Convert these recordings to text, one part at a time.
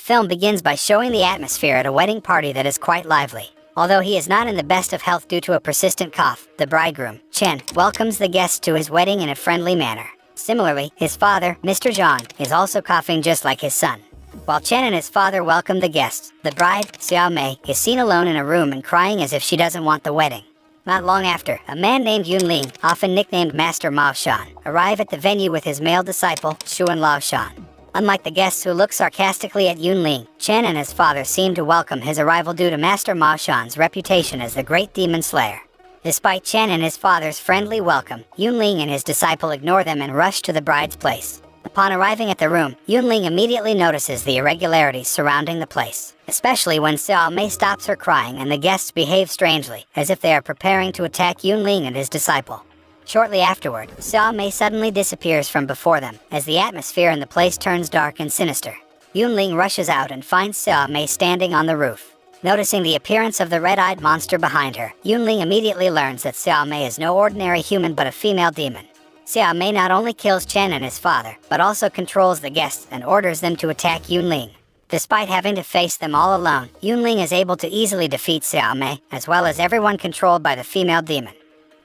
film begins by showing the atmosphere at a wedding party that is quite lively. Although he is not in the best of health due to a persistent cough, the bridegroom, Chen, welcomes the guests to his wedding in a friendly manner. Similarly, his father, Mr. Zhang, is also coughing just like his son. While Chen and his father welcome the guests, the bride, Xiao Mei, is seen alone in a room and crying as if she doesn't want the wedding. Not long after, a man named Yun Ling, often nicknamed Master Maoshan, arrive at the venue with his male disciple, Xuan Laoshan. Unlike the guests who look sarcastically at Yun Ling, Chen and his father seem to welcome his arrival due to Master Maoshan's reputation as the great demon slayer. Despite Chen and his father's friendly welcome, Yun Ling and his disciple ignore them and rush to the bride's place. Upon arriving at the room, Yun Ling immediately notices the irregularities surrounding the place, especially when Xiao Mei stops her crying and the guests behave strangely, as if they are preparing to attack Yun Ling and his disciple. Shortly afterward, Xiao Mei suddenly disappears from before them, as the atmosphere in the place turns dark and sinister. Yun Ling rushes out and finds Xiao Mei standing on the roof. Noticing the appearance of the red-eyed monster behind her, Yun Ling immediately learns that Xiao Mei is no ordinary human but a female demon. Xiao Mei not only kills Chen and his father, but also controls the guests and orders them to attack Yun Ling. Despite having to face them all alone, Yun Ling is able to easily defeat Xiao Mei, as well as everyone controlled by the female demon.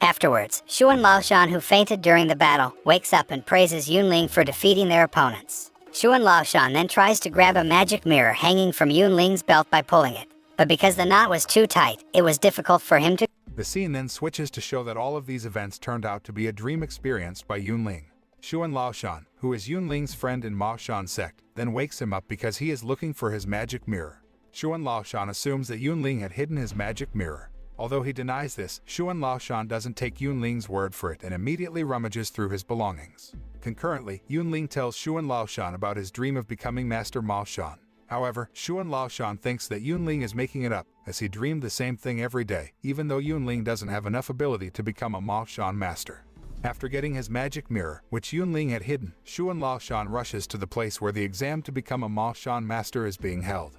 Afterwards, Xuan Laoshan, who fainted during the battle, wakes up and praises Yun Ling for defeating their opponents. Xuan Laoshan then tries to grab a magic mirror hanging from Yun Ling's belt by pulling it, but because the knot was too tight, it was difficult for him to. The scene then switches to show that all of these events turned out to be a dream experienced by Yun Ling. Xuan Laoshan, who is Yun Ling's friend in Maoshan sect, then wakes him up because he is looking for his magic mirror. Xuan Laoshan assumes that Yun Ling had hidden his magic mirror. Although he denies this, Xuan Laoshan doesn't take Yun Ling's word for it and immediately rummages through his belongings. Concurrently, Yun Ling tells Xuan Laoshan about his dream of becoming Master Maoshan. However, Xuan Laoshan thinks that Yun Ling is making it up, as he dreamed the same thing every day, even though Yun Ling doesn't have enough ability to become a Maoshan master. After getting his magic mirror, which Yun Ling had hidden, Xuan Laoshan rushes to the place where the exam to become a Maoshan master is being held.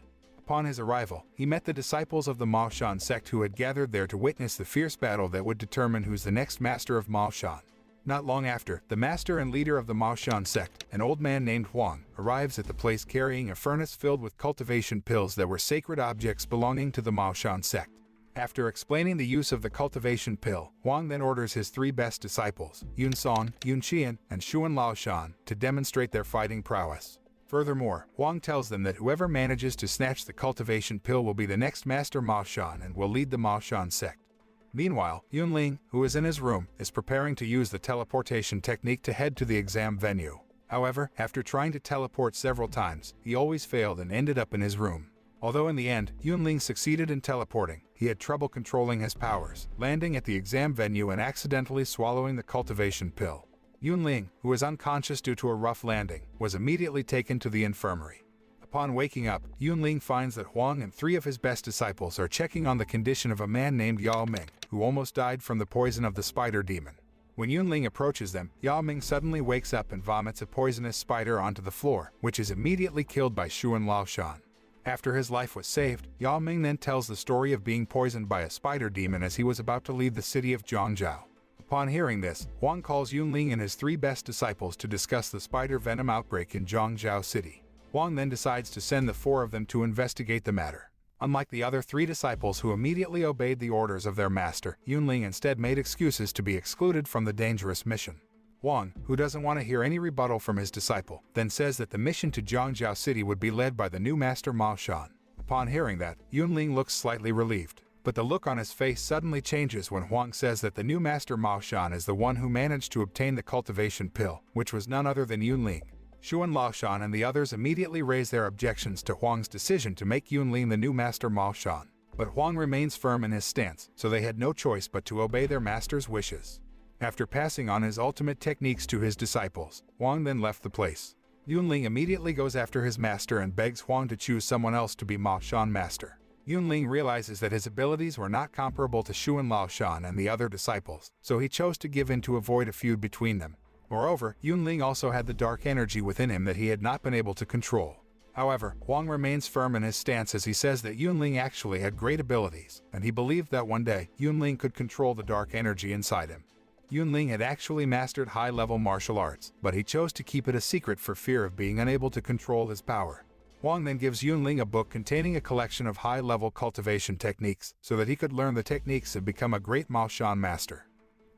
Upon his arrival, he met the disciples of the Maoshan sect who had gathered there to witness the fierce battle that would determine who's the next master of Maoshan. Not long after, the master and leader of the Maoshan sect, an old man named Huang, arrives at the place carrying a furnace filled with cultivation pills that were sacred objects belonging to the Maoshan sect. After explaining the use of the cultivation pill, Huang then orders his three best disciples, Yun Song, Yun Qian, and Xuan Laoshan, to demonstrate their fighting prowess. Furthermore, Huang tells them that whoever manages to snatch the cultivation pill will be the next Master Maoshan and will lead the Maoshan sect. Meanwhile, Yun Ling, who is in his room, is preparing to use the teleportation technique to head to the exam venue. However, after trying to teleport several times, he always failed and ended up in his room. Although in the end, Yun Ling succeeded in teleporting, he had trouble controlling his powers, landing at the exam venue and accidentally swallowing the cultivation pill. Yun Ling, who was unconscious due to a rough landing, was immediately taken to the infirmary. Upon waking up, Yun Ling finds that Huang and three of his best disciples are checking on the condition of a man named Yao Ming, who almost died from the poison of the spider demon. When Yun Ling approaches them, Yao Ming suddenly wakes up and vomits a poisonous spider onto the floor, which is immediately killed by Xuan Laoshan. After his life was saved, Yao Ming then tells the story of being poisoned by a spider demon as he was about to leave the city of Zhangzhou. Upon hearing this, Huang calls Yun Ling and his three best disciples to discuss the spider venom outbreak in Zhangzhou City. Huang then decides to send the four of them to investigate the matter. Unlike the other three disciples who immediately obeyed the orders of their master, Yun Ling instead made excuses to be excluded from the dangerous mission. Huang, who doesn't want to hear any rebuttal from his disciple, then says that the mission to Zhangzhou City would be led by the new Master Maoshan. Upon hearing that, Yun Ling looks slightly relieved. But the look on his face suddenly changes when Huang says that the new Master Maoshan is the one who managed to obtain the cultivation pill, which was none other than Yun Ling. Xuan Laoshan and the others immediately raise their objections to Huang's decision to make Yun Ling the new Master Maoshan. But Huang remains firm in his stance, so they had no choice but to obey their master's wishes. After passing on his ultimate techniques to his disciples, Huang then left the place. Yun Ling immediately goes after his master and begs Huang to choose someone else to be Maoshan master. Yun Ling realizes that his abilities were not comparable to Xuan Laoshan and the other disciples, so he chose to give in to avoid a feud between them. Moreover, Yun Ling also had the dark energy within him that he had not been able to control. However, Huang remains firm in his stance as he says that Yun Ling actually had great abilities, and he believed that one day, Yun Ling could control the dark energy inside him. Yun Ling had actually mastered high-level martial arts, but he chose to keep it a secret for fear of being unable to control his power. Wang then gives Yun Ling a book containing a collection of high-level cultivation techniques so that he could learn the techniques and become a great Maoshan master.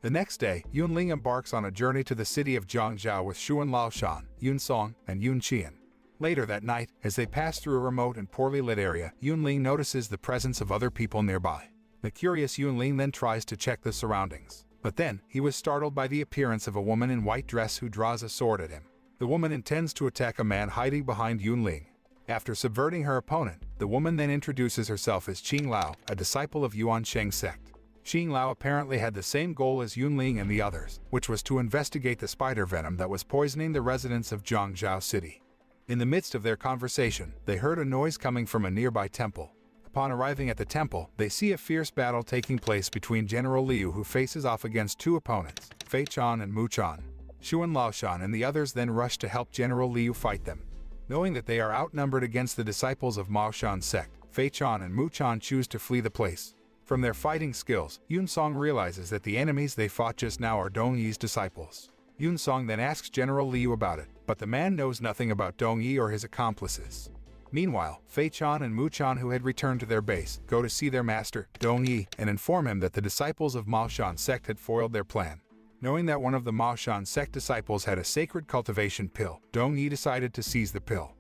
The next day, Yun Ling embarks on a journey to the city of Zhangzhou with Xuan Laoshan, Yun Song, and Yun Qian. Later that night, as they pass through a remote and poorly lit area, Yun Ling notices the presence of other people nearby. The curious Yun Ling then tries to check the surroundings. But then, he was startled by the appearance of a woman in white dress who draws a sword at him. The woman intends to attack a man hiding behind Yun Ling. After subverting her opponent, the woman then introduces herself as Qing Lao, a disciple of Yuan Sheng sect. Qing Lao apparently had the same goal as Yun Ling and the others, which was to investigate the spider venom that was poisoning the residents of Zhangzhou City. In the midst of their conversation, they heard a noise coming from a nearby temple. Upon arriving at the temple, they see a fierce battle taking place between General Liu, who faces off against two opponents, Fei Chan and Mu Chan. Xuan Laoshan and the others then rush to help General Liu fight them. Knowing that they are outnumbered against the disciples of Maoshan sect, Fei Chan and Mu Chan choose to flee the place. From their fighting skills, Yun Song realizes that the enemies they fought just now are Dong Yi's disciples. Yun Song then asks General Liu about it, but the man knows nothing about Dong Yi or his accomplices. Meanwhile, Fei Chan and Mu Chan, who had returned to their base, go to see their master, Dong Yi, and inform him that the disciples of Maoshan sect had foiled their plan. Knowing that one of the Maoshan sect disciples had a sacred cultivation pill, Dong Yi decided to seize the pill.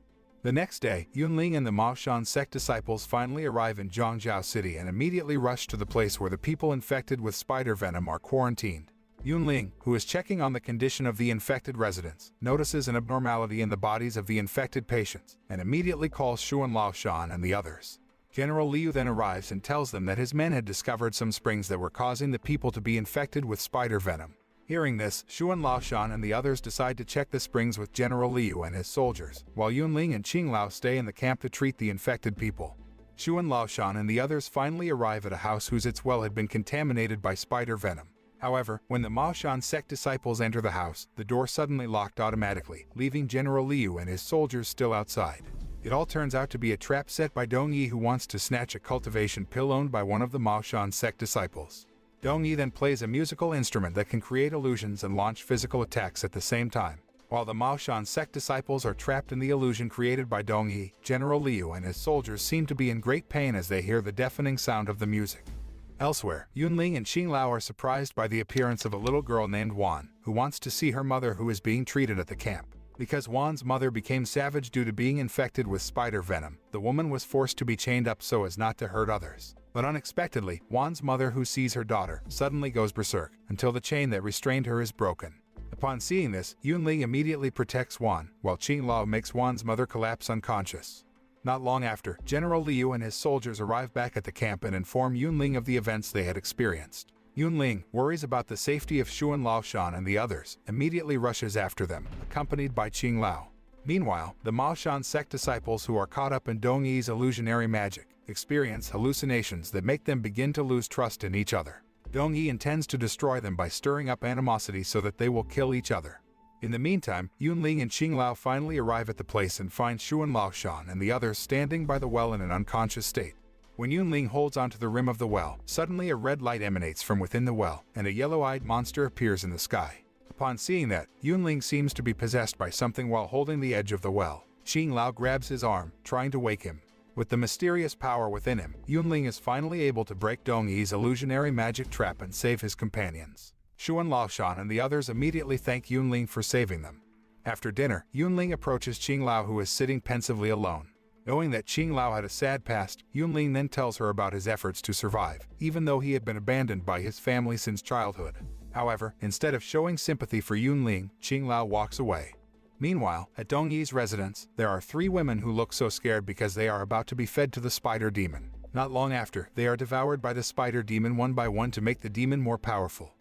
The next day, Yun Ling and the Maoshan sect disciples finally arrive in Zhangzhou City and immediately rush to the place where the people infected with spider venom are quarantined. Yun Ling, who is checking on the condition of the infected residents, notices an abnormality in the bodies of the infected patients and immediately calls Xuan Laoshan and the others. General Liu then arrives and tells them that his men had discovered some springs that were causing the people to be infected with spider venom. Hearing this, Xuan Laoshan and the others decide to check the springs with General Liu and his soldiers, while Yun Ling and Qing Lao stay in the camp to treat the infected people. Xuan Laoshan and the others finally arrive at a house whose its well had been contaminated by spider venom. However, when the Maoshan sect disciples enter the house, the door suddenly locked automatically, leaving General Liu and his soldiers still outside. It all turns out to be a trap set by Dong Yi, who wants to snatch a cultivation pill owned by one of the Maoshan sect disciples. Dong Yi then plays a musical instrument that can create illusions and launch physical attacks at the same time. While the Maoshan sect disciples are trapped in the illusion created by Dong Yi, General Liu and his soldiers seem to be in great pain as they hear the deafening sound of the music. Elsewhere, Yun Ling and Qing Lao are surprised by the appearance of a little girl named Wan, who wants to see her mother, who is being treated at the camp. Because Wan's mother became savage due to being infected with spider venom, the woman was forced to be chained up so as not to hurt others. But unexpectedly, Wan's mother, who sees her daughter, suddenly goes berserk, until the chain that restrained her is broken. Upon seeing this, Yun Ling immediately protects Wan, while Qing Lao makes Wan's mother collapse unconscious. Not long after, General Liu and his soldiers arrive back at the camp and inform Yun Ling of the events they had experienced. Yun Ling worries about the safety of Xuan Laoshan and the others, immediately rushes after them, accompanied by Qing Lao. Meanwhile, the Maoshan sect disciples, who are caught up in Dong Yi's illusionary magic, experience hallucinations that make them begin to lose trust in each other. Dong Yi intends to destroy them by stirring up animosity so that they will kill each other. In the meantime, Yun Ling and Qing Lao finally arrive at the place and find Xuan Laoshan and the others standing by the well in an unconscious state. When Yun Ling holds onto the rim of the well, suddenly a red light emanates from within the well, and a yellow-eyed monster appears in the sky. Upon seeing that, Yun Ling seems to be possessed by something while holding the edge of the well. Qing Lao grabs his arm, trying to wake him. With the mysterious power within him, Yun Ling is finally able to break Dong Yi's illusionary magic trap and save his companions. Xuan Laoshan and the others immediately thank Yun Ling for saving them. After dinner, Yun Ling approaches Qing Lao, who is sitting pensively alone. Knowing that Qing Lao had a sad past, Yun Ling then tells her about his efforts to survive, even though he had been abandoned by his family since childhood. However, instead of showing sympathy for Yun Ling, Qing Lao walks away. Meanwhile, at Dong Yi's residence, there are 3 women who look so scared because they are about to be fed to the spider demon. Not long after, they are devoured by the spider demon one by one to make the demon more powerful.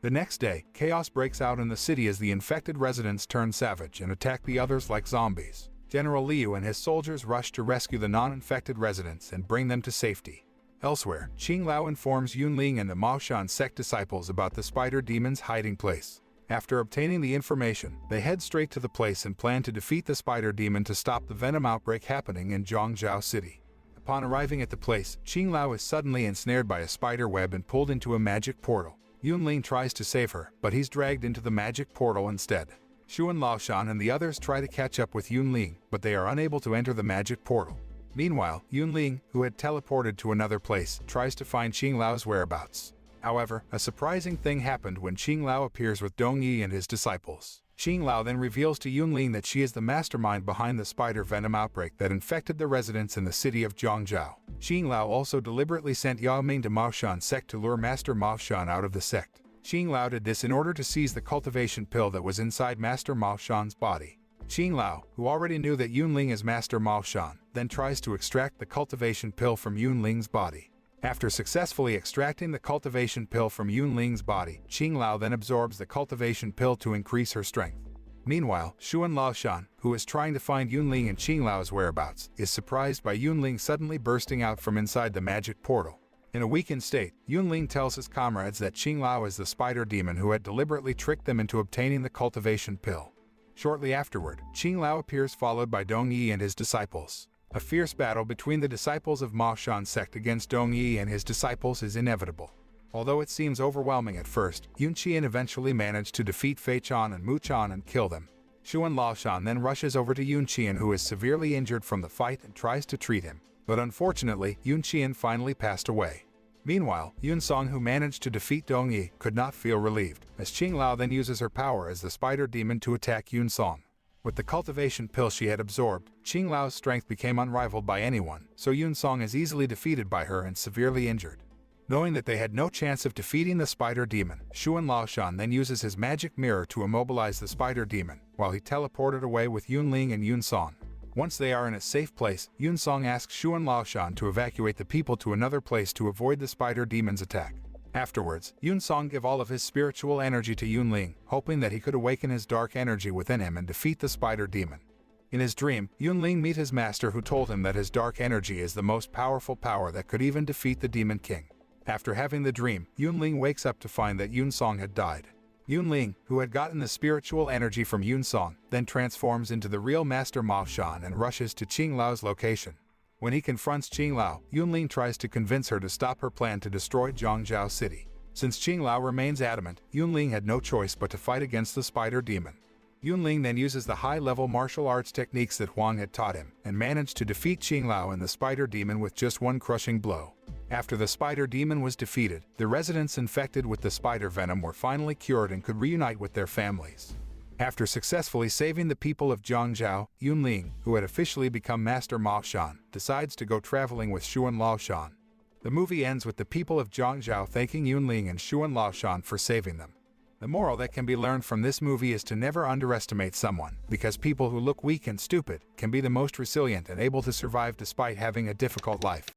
The next day, chaos breaks out in the city as the infected residents turn savage and attack the others like zombies. General Liu and his soldiers rush to rescue the non-infected residents and bring them to safety. Elsewhere, Qing Lao informs Yun Ling and the Maoshan sect disciples about the spider demon's hiding place. After obtaining the information, they head straight to the place and plan to defeat the spider demon to stop the venom outbreak happening in Zhangzhou City. Upon arriving at the place, Qing Lao is suddenly ensnared by a spider web and pulled into a magic portal. Yun Ling tries to save her, but he's dragged into the magic portal instead. Shu and Laoshan and the others try to catch up with Yun Ling, but they are unable to enter the magic portal. Meanwhile, Yun Ling, who had teleported to another place, tries to find Qing Lao's whereabouts. However, a surprising thing happened when Qing Lao appears with Dong Yi and his disciples. Qing Lao then reveals to Yun Ling that she is the mastermind behind the spider venom outbreak that infected the residents in the city of Zhangzhou. Qing Lao also deliberately sent Yao Ming to Maoshan sect to lure Master Maoshan out of the sect. Qing Lao did this in order to seize the cultivation pill that was inside Master Maoshan's body. Qing Lao, who already knew that Yun Ling is Master Maoshan, then tries to extract the cultivation pill from Yun Ling's body. After successfully extracting the cultivation pill from Yun Ling's body, Qing Lao then absorbs the cultivation pill to increase her strength. Meanwhile, Shu and Laoshan, who is trying to find Yun Ling and Qing Lao's whereabouts, is surprised by Yun Ling suddenly bursting out from inside the magic portal. In a weakened state, Yun Ling tells his comrades that Qing Lao is the spider demon who had deliberately tricked them into obtaining the cultivation pill. Shortly afterward, Qing Lao appears followed by Dong Yi and his disciples. A fierce battle between the disciples of Maoshan sect against Dong Yi and his disciples is inevitable. Although it seems overwhelming at first, Yun Qian eventually managed to defeat Fei Chan and Mu Chan and kill them. Shu and Laoshan then rushes over to Yun Qian, who is severely injured from the fight, and tries to treat him. But unfortunately, Yun Qian finally passed away. Meanwhile, Yun Song, who managed to defeat Dong Yi, could not feel relieved, as Qing Lao then uses her power as the spider demon to attack Yun Song. With the cultivation pill she had absorbed, Qing Lao's strength became unrivaled by anyone, so Yun Song is easily defeated by her and severely injured. Knowing that they had no chance of defeating the spider demon, Shu and Laoshan then uses his magic mirror to immobilize the spider demon, while he teleported away with Yun Ling and Yun Song. Once they are in a safe place, Yun Song asks Shu and Laoshan to evacuate the people to another place to avoid the spider demon's attack. Afterwards, Yun Song gives all of his spiritual energy to Yun Ling, hoping that he could awaken his dark energy within him and defeat the spider demon. In his dream, Yun Ling meets his master, who told him that his dark energy is the most powerful power that could even defeat the Demon King. After having the dream, Yun Ling wakes up to find that Yun Song had died. Yun Ling, who had gotten the spiritual energy from Yun Song, then transforms into the real Master Maoshan and rushes to Qing Lao's location. When he confronts Qing Lao, Yun Ling tries to convince her to stop her plan to destroy Zhangzhou City. Since Qing Lao remains adamant, Yun Ling had no choice but to fight against the spider demon. Yun Ling then uses the high-level martial arts techniques that Huang had taught him, and managed to defeat Qing Lao and the spider demon with just one crushing blow. After the spider demon was defeated, the residents infected with the spider venom were finally cured and could reunite with their families. After successfully saving the people of Zhangzhou, Yun Ling, who had officially become Master Maoshan, decides to go traveling with Shu and Laoshan. The movie ends with the people of Zhangzhou thanking Yun Ling and Shu and Laoshan for saving them. The moral that can be learned from this movie is to never underestimate someone, because people who look weak and stupid can be the most resilient and able to survive despite having a difficult life.